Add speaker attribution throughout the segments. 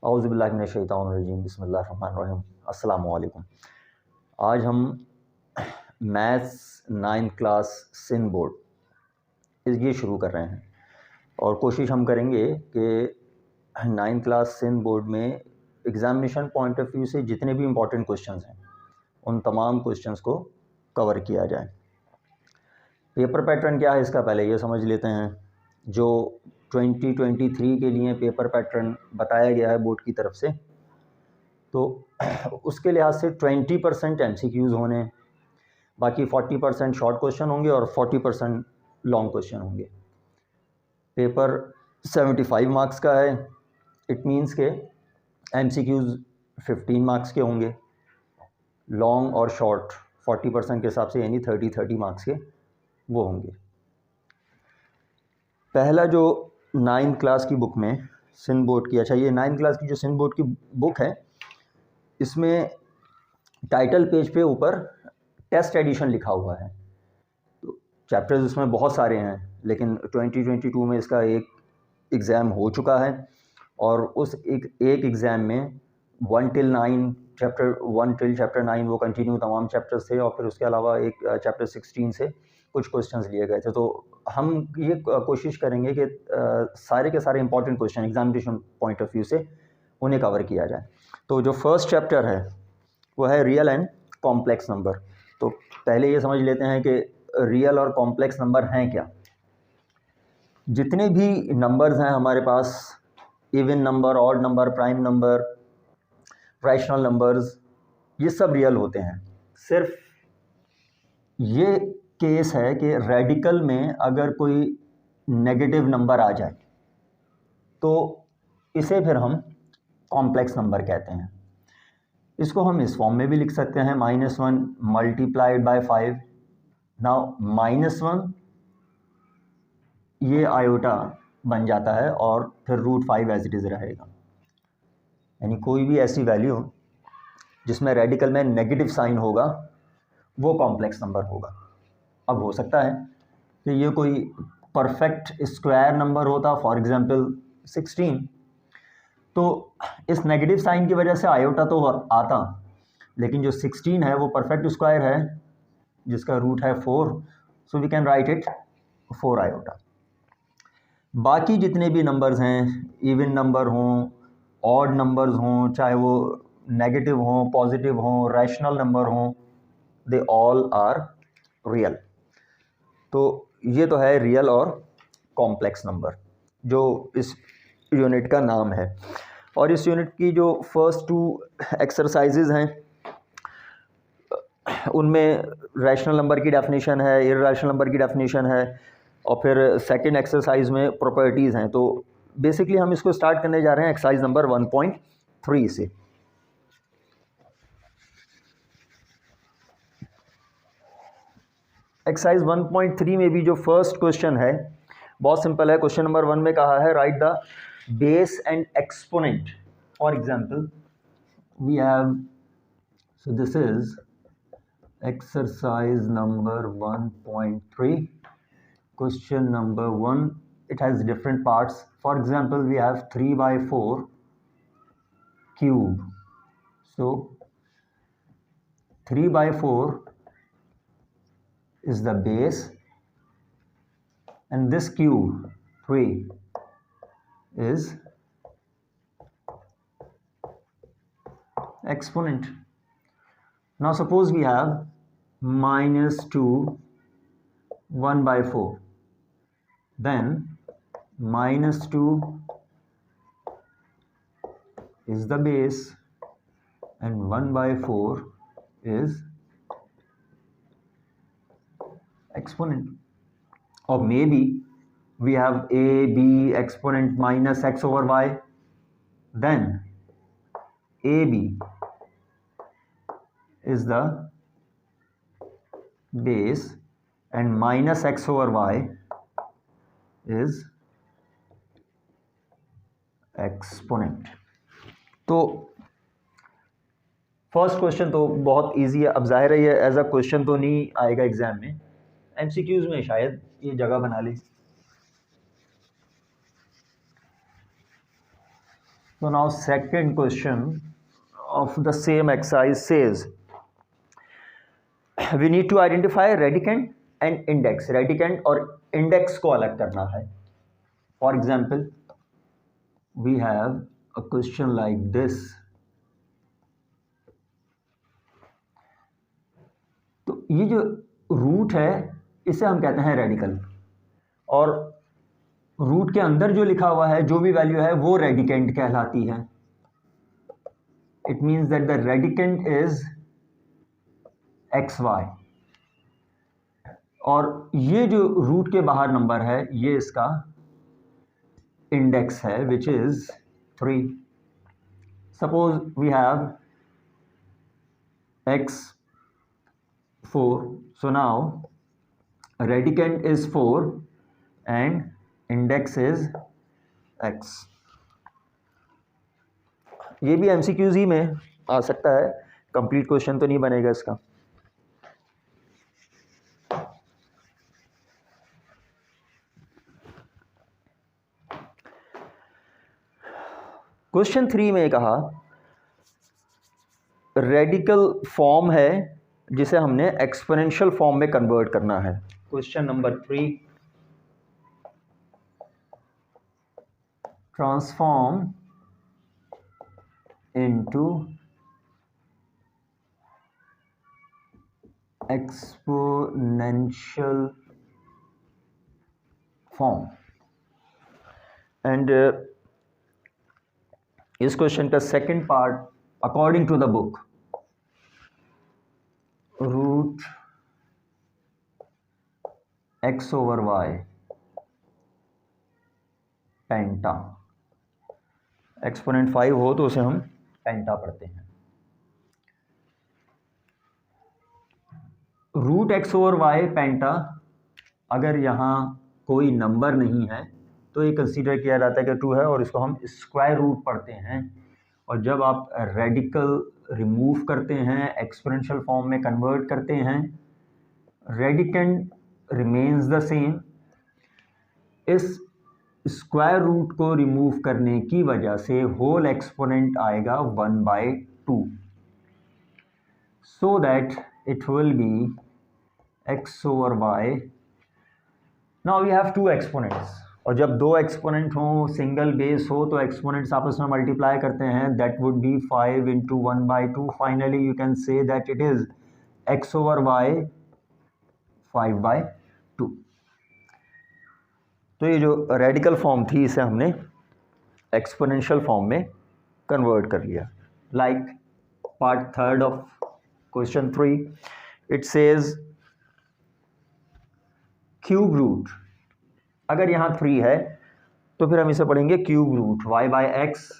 Speaker 1: औज़ुबिल्लाहि मिनश्शैतानिर्रजीम बिस्मिल्लाहिर्रहमानिर्रहीम। अस्सलामु अलैकुम। आज हम maths 9th class Sindh board ये शुरू कर रहे हैं और कोशिश हम करेंगे कि 9th क्लास सिंध बोर्ड में एग्ज़ामिनेशन पॉइंट ऑफ व्यू से जितने भी इम्पोर्टेंट क्वेश्चंस हैं उन तमाम क्वेश्चंस को कवर किया जाए। पेपर पैटर्न क्या है इसका पहले ये समझ लेते हैं। जो 2023 के लिए पेपर पैटर्न बताया गया है बोर्ड की तरफ से, तो उसके लिहाज से 20% MCQs होने, बाकी 40% शॉर्ट क्वेश्चन होंगे और 40% लॉन्ग क्वेश्चन होंगे। पेपर 75 मार्क्स का है। इट मीन्स के MCQs 15 मार्क्स के होंगे, लॉन्ग और शॉर्ट 40% के हिसाब से यानी 30 मार्क्स के वो होंगे। पहला जो 9th क्लास की बुक में सिंध बोर्ड की, अच्छा ये 9th क्लास की जो सिंध बोर्ड की बुक है इसमें टाइटल पेज पे ऊपर टेस्ट एडिशन लिखा हुआ है। तो चैप्टर्स इसमें बहुत सारे हैं, लेकिन 2022 में इसका एक एग्ज़ाम हो चुका है और उस एक एग्ज़ाम में 1 till 9 चैप्टर 9 वो कंटिन्यू तमाम चैप्टर्स थे और फिर उसके अलावा एक चैप्टर 16 से कुछ क्वेश्चंस लिए गए थे। तो हम ये कोशिश करेंगे कि सारे के सारे important question examination point of view से उन्हें कवर किया जाए। तो जो फर्स्ट चैप्टर है वो है रियल एंड कॉम्प्लेक्स नंबर। तो पहले ये समझ लेते हैं कि रियल और कॉम्प्लेक्स नंबर हैं क्या। जितने भी नंबर्स हैं हमारे पास, even number, odd number, prime number, rational numbers, ये सब रियल होते हैं। सिर्फ ये केस है कि रेडिकल में अगर कोई नेगेटिव नंबर आ जाए तो इसे फिर हम कॉम्प्लेक्स नंबर कहते हैं। इसको हम इस फॉर्म में भी लिख सकते हैं, -1 मल्टीप्लाइड बाय 5। नाउ -1 ये आयोटा बन जाता है और फिर √5 एज इट इज़ रहेगा। यानी कोई भी ऐसी वैल्यू जिसमें रेडिकल में नेगेटिव साइन होगा वो कॉम्प्लेक्स नंबर होगा। अब हो सकता है कि ये कोई परफेक्ट स्क्वायर नंबर होता, फॉर एग्जांपल 16, तो इस नेगेटिव साइन की वजह से आयोटा तो आता, लेकिन जो 16 है वो परफेक्ट स्क्वायर है जिसका रूट है 4, so we can write it 4 iota. बाकी जितने भी नंबर्स हैं, इवन नंबर हों, ऑड नंबर्स हों, चाहे वो नेगेटिव हों, पॉजिटिव हों, रैशनल नंबर हों, दे ऑल आर रियल। तो ये तो है रियल और कॉम्प्लेक्स नंबर जो इस यूनिट का नाम है। और इस यूनिट की जो फर्स्ट 2 एक्सरसाइजेज हैं उनमें रैशनल नंबर की डेफिनेशन है, इर्रेशनल नंबर की डेफिनेशन है और फिर सेकंड एक्सरसाइज में प्रॉपर्टीज़ हैं। तो बेसिकली हम इसको स्टार्ट करने जा रहे हैं एक्सरसाइज नंबर 1.3 से। एक्सरसाइज 1.3 में भी जो फर्स्ट क्वेश्चन है बहुत सिंपल है। क्वेश्चन नंबर 1 में कहा है write the base and exponent. For example we have, so this is exercise number 1.3, question number 1. It has different parts. For example, we have 3/4 cube. So 3/4 is the base and this cube 3 is exponent. Now suppose we have -2 1/4, then -2 is the base and 1/4 is exponent. Or maybe we have a b exponent -x/y, then ab is the base and -x/y is exponent. तो first question तो बहुत easy है। अब जाहिर है ये as a question तो नहीं आएगा एग्जाम में, MCQs में शायद ये जगह बना ले। So now second question of the same exercise says we need to identify radicand and index. Radicand और index को अलग करना है. For example, we have a question like this. तो ये जो रूट है इसे हम कहते हैं रेडिकल, और रूट के अंदर जो लिखा हुआ है जो भी वैल्यू है वो रेडिकेंड कहलाती है. It means that the radicand is XY, और ये जो रूट के बाहर नंबर है ये इसका इंडेक्स है which is 3. Suppose we have x4, so now radicand is 4 and index is x. ये भी MCQs ही में आ सकता है, कंप्लीट क्वेश्चन तो नहीं बनेगा इसका. क्वेश्चन 3 में कहा रेडिकल फॉर्म है जिसे हमने एक्सपोनेंशियल फॉर्म में कन्वर्ट करना है. Question number 3, transform into exponential form. And इस क्वेश्चन का second part according to the book, root x over y penta. Exponent 5 हो तो उसे हम पेंटा पढ़ते हैं. Root x over y penta, अगर यहाँ कोई नंबर नहीं है तो ये कंसीडर किया जाता है कि 2 है और इसको हम स्क्वायर रूट पढ़ते हैं. और जब आप रेडिकल रिमूव करते हैं, एक्सपोनेंशियल फॉर्म में कन्वर्ट करते हैं, रेडिकेंड रिमेन्स द सेम. इस स्क्वायर रूट को रिमूव करने की वजह से होल एक्सपोनेंट आएगा 1/2, so that it will be x over y. Now we have 2 exponents, और जब 2 एक्सपोनेंट हो, सिंगल बेस हो, तो एक्सपोनेंट्स आपस में मल्टीप्लाई करते हैं. That would B 5 into 1/2. Finally you can say that it is x over y 5/2. तो ये जो रेडिकल फॉर्म थी इसे हमने एक्सपोनेंशियल फॉर्म में कन्वर्ट कर लिया. Like part 3 of question 3, it says cube root. अगर यहाँ 3 है तो फिर हम इसे पढ़ेंगे cube root y/x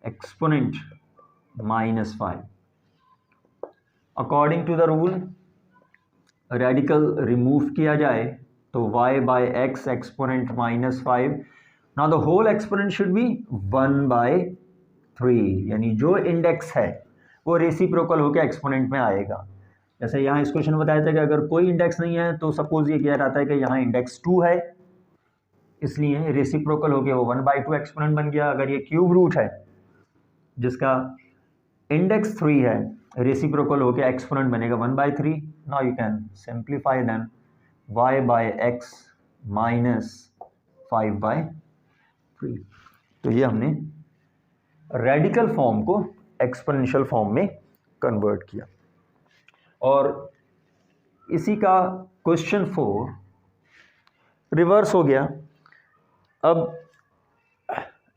Speaker 1: exponent -5. According to the rule radical remove किया जाए तो y/x exponent -5. Now the whole exponent should be 1/3, यानी जो इंडेक्स है वो रेसिप्रोकल होकर एक्सपोनेंट में आएगा. जैसे यहाँ इस क्वेश्चन में बताया था कि अगर कोई इंडेक्स नहीं है तो सपोज ये किया जाता है कि यहाँ इंडेक्स 2 है, इसलिए रेसिप्रोकल होके वो 1/2 एक्सपोनेंट बन गया. अगर ये क्यूब रूट है जिसका इंडेक्स 3 है, रेसिप्रोकल होके एक्सपोनेंट बनेगा 1/3. Now you can simplify then y/x -5/3. तो ये हमने रेडिकल फॉर्म को एक्सपोनेंशियल फॉर्म में कन्वर्ट किया. और इसी का क्वेश्चन 4 रिवर्स हो गया. अब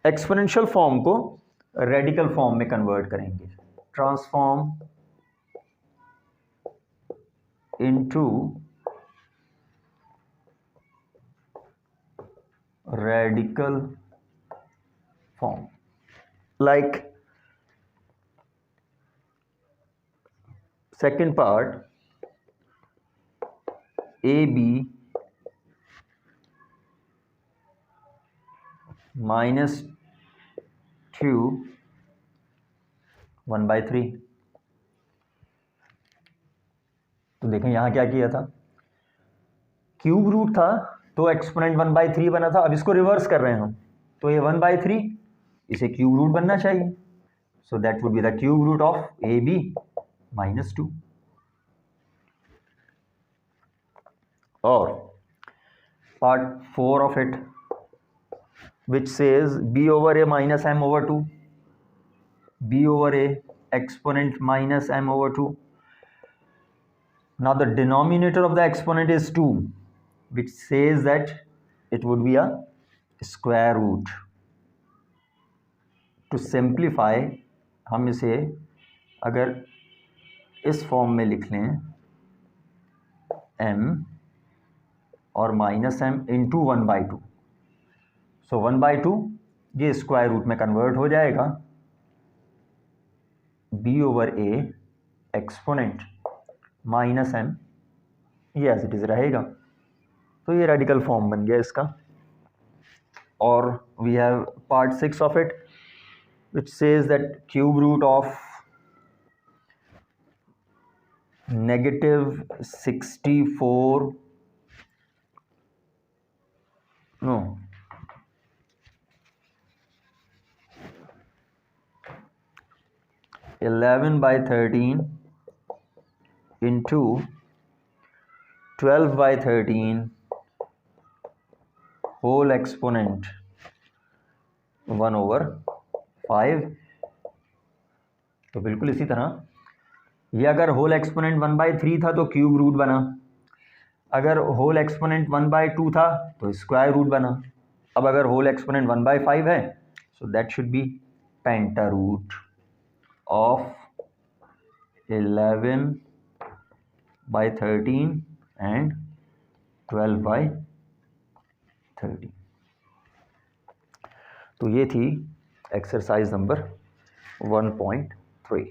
Speaker 1: एक्सपोनेंशियल फॉर्म को रेडिकल फॉर्म में कन्वर्ट करेंगे. Transform into radical form. Like second part, AB -2 1/3. तो देखें यहाँ क्या किया था, क्यूब रूट था तो एक्सपोनेंट 1/3 बना था. अब इसको रिवर्स कर रहे हैं हम, तो ये 1/3 इसे क्यूब रूट बनना चाहिए, so that would be the cube root of a b -2। और part 4 of it, which says b over a minus m over 2, b over a exponent minus m over 2. Now the denominator of the exponent is 2, which says that it would be a square root. To simplify, हम इसे अगर इस form में लिख लें m और minus M into 1/2, सो 1/2 ये square root में कन्वर्ट हो जाएगा, b over a exponent minus m, ये एज इट इज़ रहेगा। तो ये रेडिकल फॉर्म बन गया इसका। और we have part 6 of it, which says that cube root of -64, no, 11/13 into 12/13 whole exponent 1/5। तो बिल्कुल इसी तरह ये अगर होल एक्सपोनेंट 1/3 था तो क्यूब रूट बना, अगर होल एक्सपोनेंट 1/2 था तो स्क्वायर रूट बना, अब अगर होल एक्सपोनेंट 1/5 है so that should be penta root of 11/13 and 12/13। तो ये थी एक्सरसाइज नंबर 1.3।